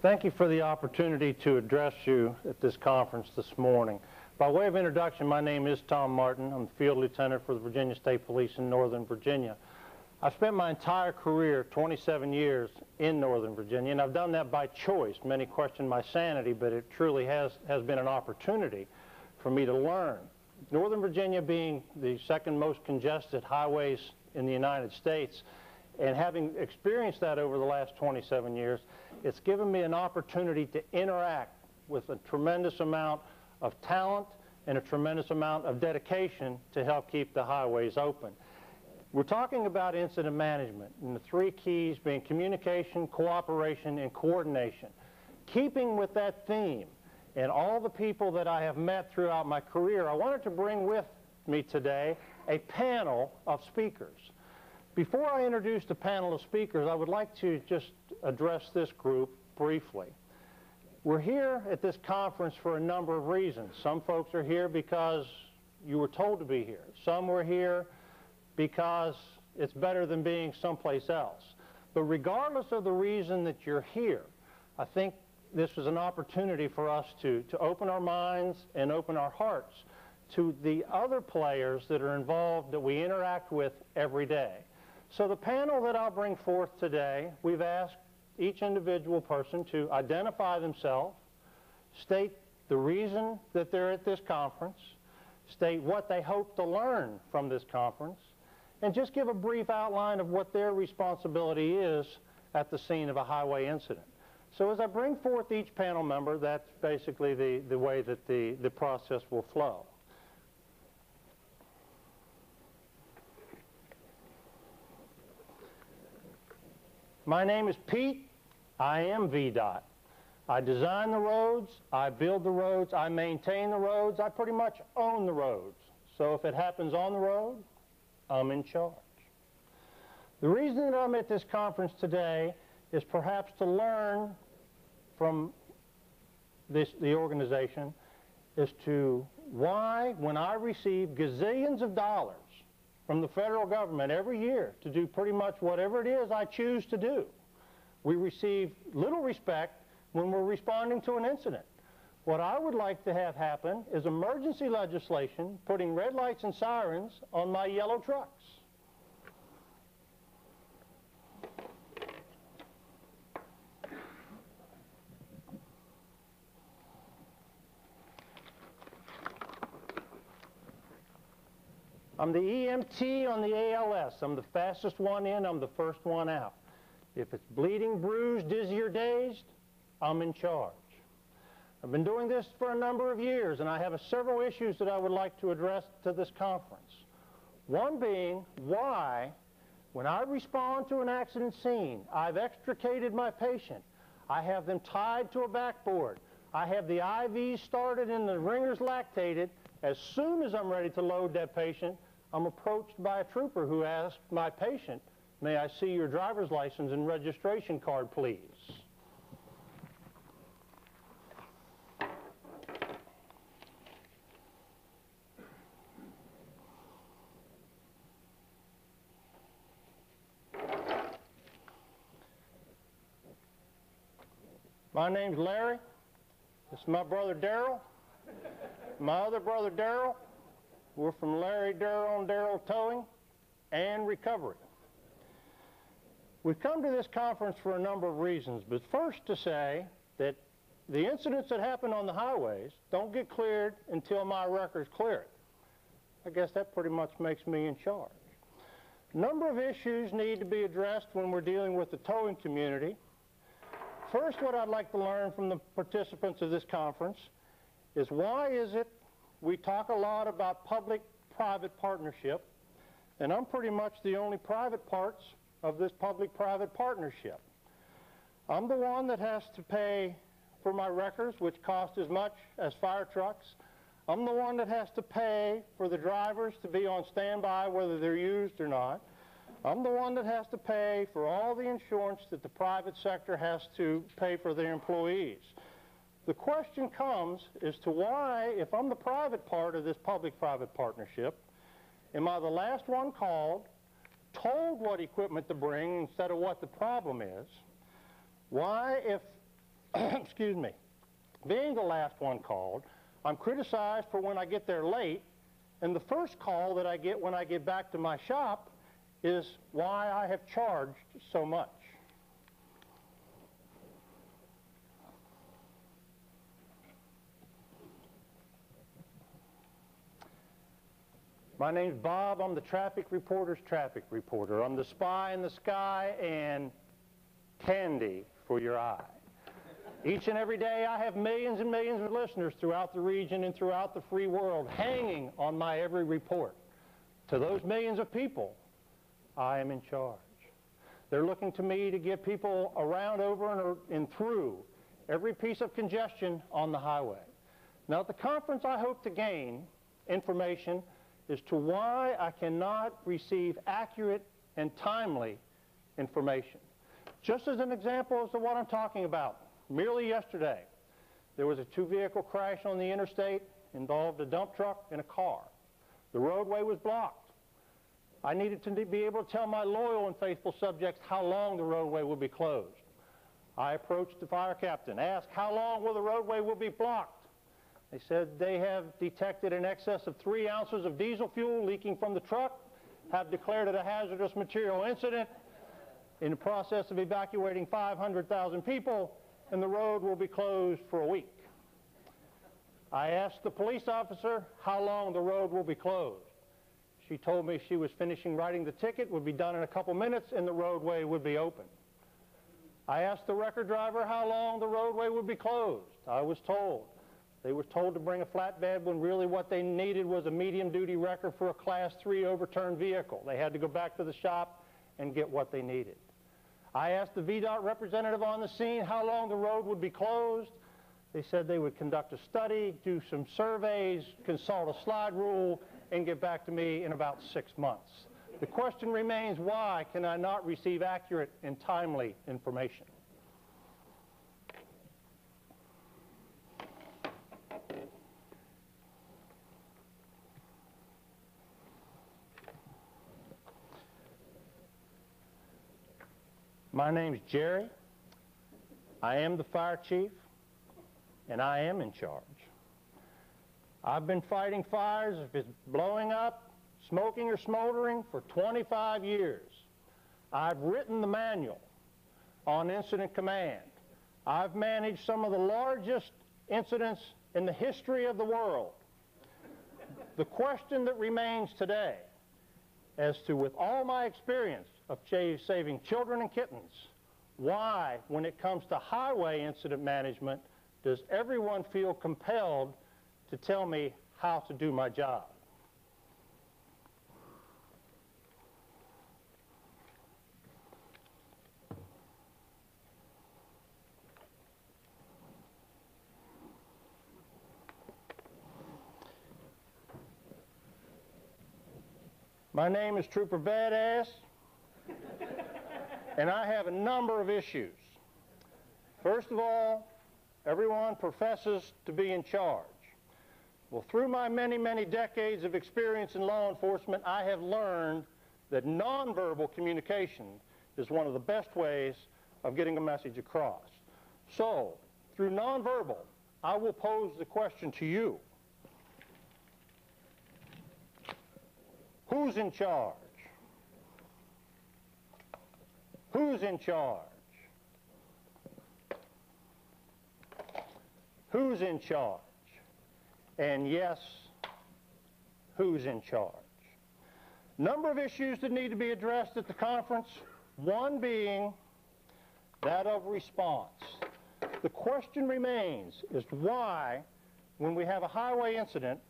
Thank you for the opportunity to address you at this conference this morning. By way of introduction, my name is Tom Martin. I'm the Field Lieutenant for the Virginia State Police in Northern Virginia. I've spent my entire career, 27 years, in Northern Virginia, and I've done that by choice. Many question my sanity, but it truly has been an opportunity for me to learn. Northern Virginia being the second most congested highways in the United States, and having experienced that over the last 27 years, it's given me an opportunity to interact with a tremendous amount of talent and a tremendous amount of dedication to help keep the highways open. We're talking about incident management, and the three keys being communication, cooperation, and coordination. Keeping with that theme, and all the people that I have met throughout my career, I wanted to bring with me today a panel of speakers. Before I introduce the panel of speakers, I would like to just address this group briefly. We're here at this conference for a number of reasons. Some folks are here because you were told to be here. Some were here because it's better than being someplace else. But regardless of the reason that you're here, I think this is an opportunity for us to open our minds and open our hearts to the other players that are involved that we interact with every day. So the panel that I'll bring forth today, we've asked each individual person to identify themselves, state the reason that they're at this conference, state what they hope to learn from this conference, and just give a brief outline of what their responsibility is at the scene of a highway incident. So as I bring forth each panel member, that's basically the way that the process will flow. My name is Pete. I am VDOT. I design the roads, I build the roads, I maintain the roads, I pretty much own the roads. So if it happens on the road, I'm in charge. The reason that I'm at this conference today is perhaps to learn from the organization as to why, when I receive gazillions of dollars from the federal government every year to do pretty much whatever it is I choose to do, we receive little respect when we're responding to an incident. What I would like to have happen is emergency legislation putting red lights and sirens on my yellow trucks. I'm the EMT on the ALS. I'm the fastest one in, I'm the first one out. If it's bleeding, bruised, dizzy, or dazed, I'm in charge. I've been doing this for a number of years, and I have several issues that I would like to address to this conference. One being why, when I respond to an accident scene, I've extricated my patient, I have them tied to a backboard, I have the IVs started and the ringers lactated. As soon as I'm ready to load that patient, I'm approached by a trooper who asks my patient, "May I see your driver's license and registration card, please?" My name's Larry. This is my brother Darrell. My other brother Darrell. We're from Larry, Darrell, and Darrell Towing and Recovery. We've come to this conference for a number of reasons, but first to say that the incidents that happen on the highways don't get cleared until my records clear it. I guess that pretty much makes me in charge. A number of issues need to be addressed when we're dealing with the towing community. First, what I'd like to learn from the participants of this conference is why is it we talk a lot about public-private partnership, and I'm pretty much the only private parts of this public-private partnership. I'm the one that has to pay for my wreckers, which cost as much as fire trucks. I'm the one that has to pay for the drivers to be on standby whether they're used or not. I'm the one that has to pay for all the insurance that the private sector has to pay for their employees. The question comes as to why, if I'm the private part of this public-private partnership, am I the last one called, told what equipment to bring instead of what the problem is? Why, if excuse me, being the last one called, I'm criticized for when I get there late, and the first call that I get when I get back to my shop is why I have charged so much. My name's Bob. I'm the traffic reporter's traffic reporter. I'm the spy in the sky and candy for your eye. Each and every day I have millions and millions of listeners throughout the region and throughout the free world hanging on my every report. To those millions of people, I am in charge. They're looking to me to get people around, over, and through every piece of congestion on the highway. Now at the conference I hope to gain information as to why I cannot receive accurate and timely information. Just as an example as to what I'm talking about, merely yesterday, there was a two-vehicle crash on the interstate, involved a dump truck and a car. The roadway was blocked. I needed to be able to tell my loyal and faithful subjects how long the roadway would be closed. I approached the fire captain, asked how long will the roadway will be blocked. They said they have detected in excess of 3 ounces of diesel fuel leaking from the truck, have declared it a hazardous material incident, in the process of evacuating 500,000 people, and the road will be closed for a week. I asked the police officer how long the road will be closed. She told me she was finishing writing the ticket, would be done in a couple minutes, and the roadway would be open. I asked the record driver how long the roadway would be closed. I was told. They were told to bring a flatbed when really what they needed was a medium-duty wrecker for a Class 3 overturned vehicle. They had to go back to the shop and get what they needed. I asked the VDOT representative on the scene how long the road would be closed. They said they would conduct a study, do some surveys, consult a slide rule, and get back to me in about 6 months. The question remains, why can I not receive accurate and timely information? My name's Jerry. I am the fire chief, and I am in charge. I've been fighting fires, if it's blowing up, smoking or smoldering, for 25 years. I've written the manual on incident command. I've managed some of the largest incidents in the history of the world. The question that remains today, as to with all my experience of saving children and kittens, why, when it comes to highway incident management, does everyone feel compelled to tell me how to do my job? My name is Trooper Badass, and I have a number of issues. First of all, everyone professes to be in charge. Well, through my many, many decades of experience in law enforcement, I have learned that nonverbal communication is one of the best ways of getting a message across. So, through nonverbal, I will pose the question to you. Who's in charge? Who's in charge? Who's in charge? And yes, who's in charge? Number of issues that need to be addressed at the conference, one being that of response. The question remains is why, when we have a highway incident,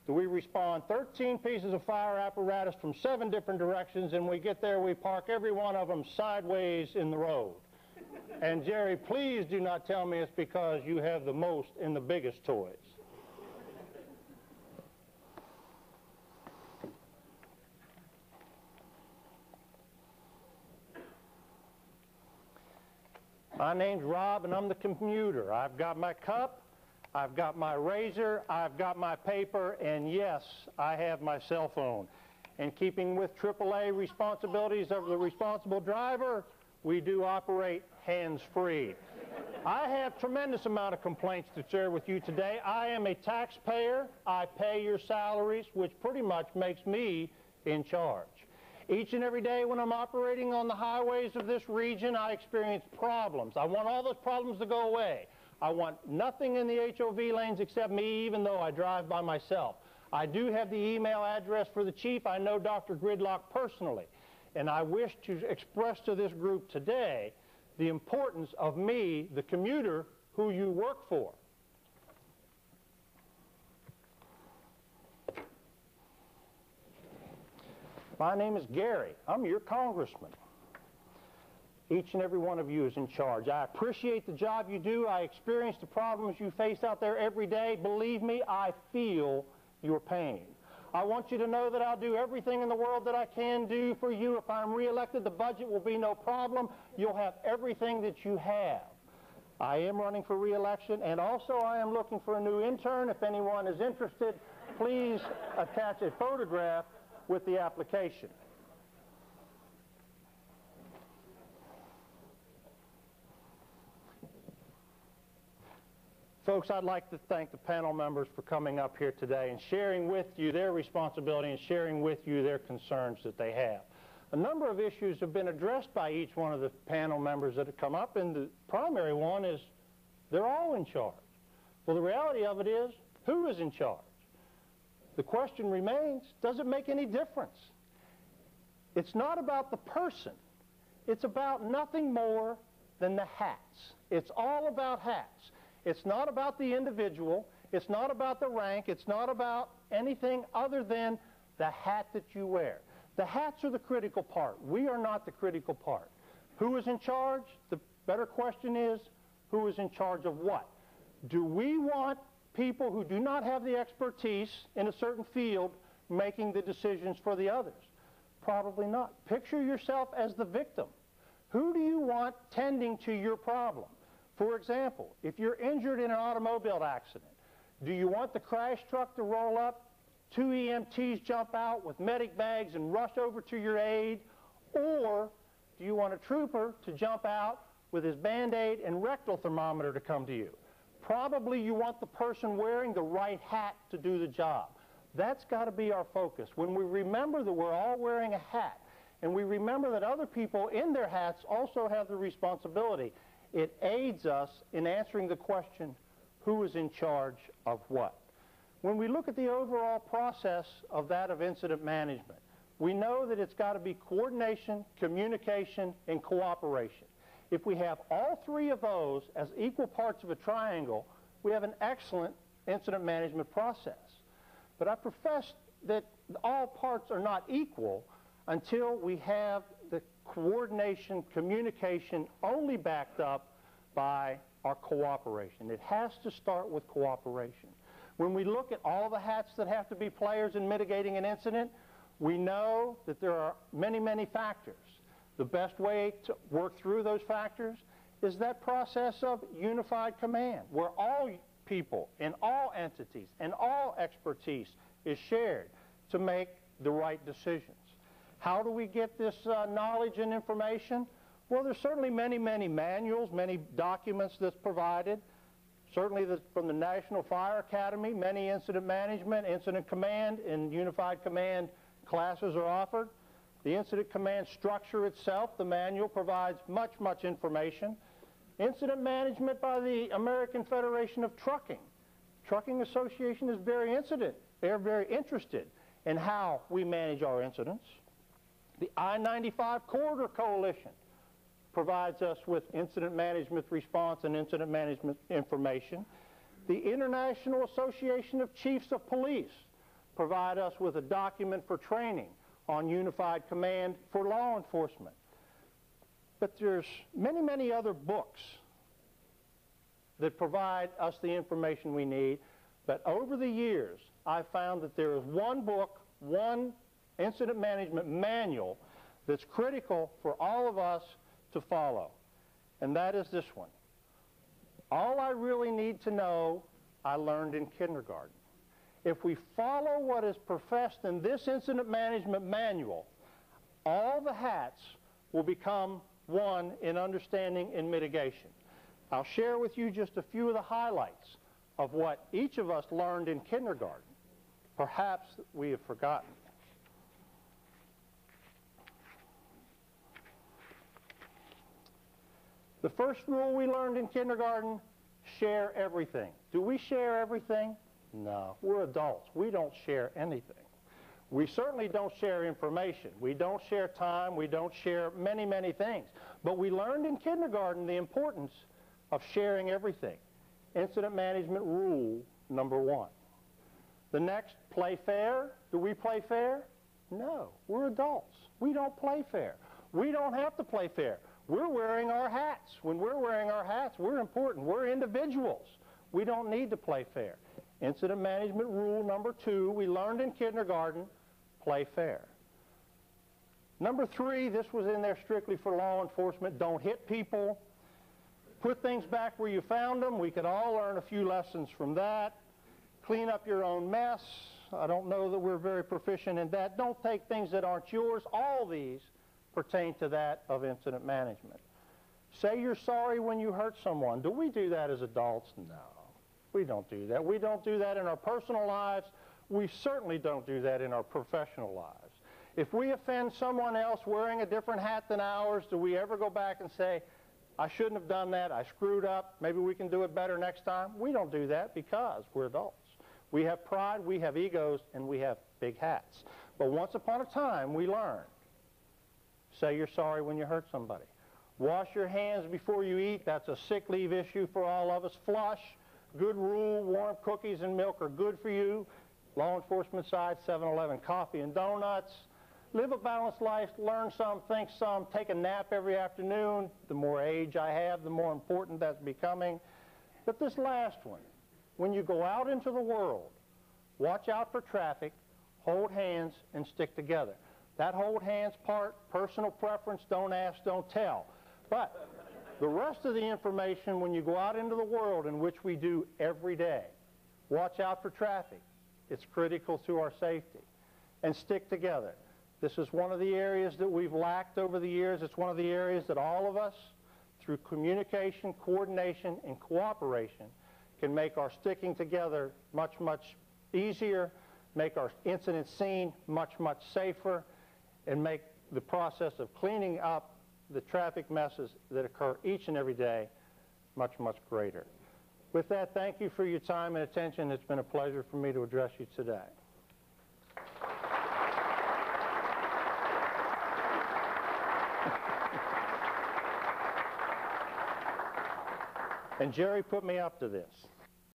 do we respond 13 pieces of fire apparatus from 7 different directions, and we get there, we park every one of them sideways in the road? And Jerry, please do not tell me it's because you have the most and the biggest toys. My name's Rob, and I'm the commuter. I've got my cup, I've got my razor, I've got my paper, and yes, I have my cell phone. In keeping with AAA responsibilities of the responsible driver, we do operate hands-free. I have a tremendous amount of complaints to share with you today. I am a taxpayer. I pay your salaries, which pretty much makes me in charge. Each and every day when I'm operating on the highways of this region, I experience problems. I want all those problems to go away. I want nothing in the HOV lanes except me, even though I drive by myself. I do have the email address for the chief. I know Dr. Gridlock personally. And I wish to express to this group today the importance of me, the commuter, who you work for. My name is Gary. I'm your congressman. Each and every one of you is in charge. I appreciate the job you do. I experience the problems you face out there every day. Believe me, I feel your pain. I want you to know that I'll do everything in the world that I can do for you. If I'm reelected, the budget will be no problem. You'll have everything that you have. I am running for reelection, and also I am looking for a new intern. If anyone is interested, please attach a photograph with the application. Folks, I'd like to thank the panel members for coming up here today and sharing with you their responsibility and sharing with you their concerns that they have. A number of issues have been addressed by each one of the panel members that have come up, and the primary one is they're all in charge. Well, the reality of it is, who is in charge? The question remains, does it make any difference? It's not about the person. It's about nothing more than the hats. It's all about hats. It's not about the individual. It's not about the rank. It's not about anything other than the hat that you wear. The hats are the critical part. We are not the critical part. Who is in charge? The better question is, who is in charge of what? Do we want people who do not have the expertise in a certain field making the decisions for the others? Probably not. Picture yourself as the victim. Who do you want tending to your problem? For example, if you're injured in an automobile accident, do you want the crash truck to roll up, 2 EMTs jump out with medic bags and rush over to your aid, or do you want a trooper to jump out with his Band-Aid and rectal thermometer to come to you? Probably you want the person wearing the right hat to do the job. That's got to be our focus. When we remember that we're all wearing a hat, and we remember that other people in their hats also have the responsibility, it aids us in answering the question, who is in charge of what? When we look at the overall process of that of incident management, we know that it's got to be coordination, communication, and cooperation. If we have all three of those as equal parts of a triangle, we have an excellent incident management process. But I profess that all parts are not equal until we have the coordination, communication only backed up by our cooperation. It has to start with cooperation. When we look at all the hats that have to be players in mitigating an incident, we know that there are many, many factors. The best way to work through those factors is that process of unified command, where all people in all entities and all expertise is shared to make the right decisions. How do we get this knowledge and information? Well, there's certainly many, many manuals, many documents that's provided. Certainly from the National Fire Academy, many incident management, incident command, and unified command classes are offered. The incident command structure itself, the manual, provides much, much information. Incident management by the American Federation of Trucking. Trucking Association is very They're very interested in how we manage our incidents. The I-95 Corridor Coalition provides us with incident management response and incident management information. The International Association of Chiefs of Police provide us with a document for training on unified command for law enforcement. But there's many, many other books that provide us the information we need. But over the years, I've found that there is one book, one incident management manual that's critical for all of us to follow, and that is this one. All I really need to know, I learned in kindergarten. If we follow what is professed in this incident management manual, all the hats will become one in understanding and mitigation. I'll share with you just a few of the highlights of what each of us learned in kindergarten. Perhaps we have forgotten. The first rule we learned in kindergarten, share everything. Do we share everything? No. We're adults. We don't share anything. We certainly don't share information. We don't share time. We don't share many, many things. But we learned in kindergarten the importance of sharing everything. Incident management rule number 1. The next, play fair. Do we play fair? No. We're adults. We don't play fair. We don't have to play fair. We're wearing our hats. When we're wearing our hats, we're important. We're individuals. We don't need to play fair. Incident management rule number 2, we learned in kindergarten, play fair. Number 3, this was in there strictly for law enforcement, don't hit people. Put things back where you found them. We could all learn a few lessons from that. Clean up your own mess. I don't know that we're very proficient in that. Don't take things that aren't yours. All these pertain to that of incident management. Say you're sorry when you hurt someone. Do we do that as adults? No, we don't do that. We don't do that in our personal lives. We certainly don't do that in our professional lives. If we offend someone else wearing a different hat than ours, do we ever go back and say, I shouldn't have done that, I screwed up, maybe we can do it better next time? We don't do that because we're adults. We have pride, we have egos, and we have big hats. But once upon a time, we learned. Say you're sorry when you hurt somebody. Wash your hands before you eat. That's a sick leave issue for all of us. Flush. Good rule. Warm cookies and milk are good for you. Law enforcement side, 7-Eleven coffee and donuts. Live a balanced life. Learn some, think some. Take a nap every afternoon. The more age I have, the more important that's becoming. But this last one, when you go out into the world, watch out for traffic, hold hands, and stick together. That hold hands part, personal preference, don't ask, don't tell. But the rest of the information when you go out into the world, in which we do every day, watch out for traffic. It's critical to our safety. And stick together. This is one of the areas that we've lacked over the years. It's one of the areas that all of us, through communication, coordination, and cooperation, can make our sticking together much, much easier, make our incident scene much, much safer, and make the process of cleaning up the traffic messes that occur each and every day much, much greater. With that, thank you for your time and attention. It's been a pleasure for me to address you today. And Jerry put me up to this.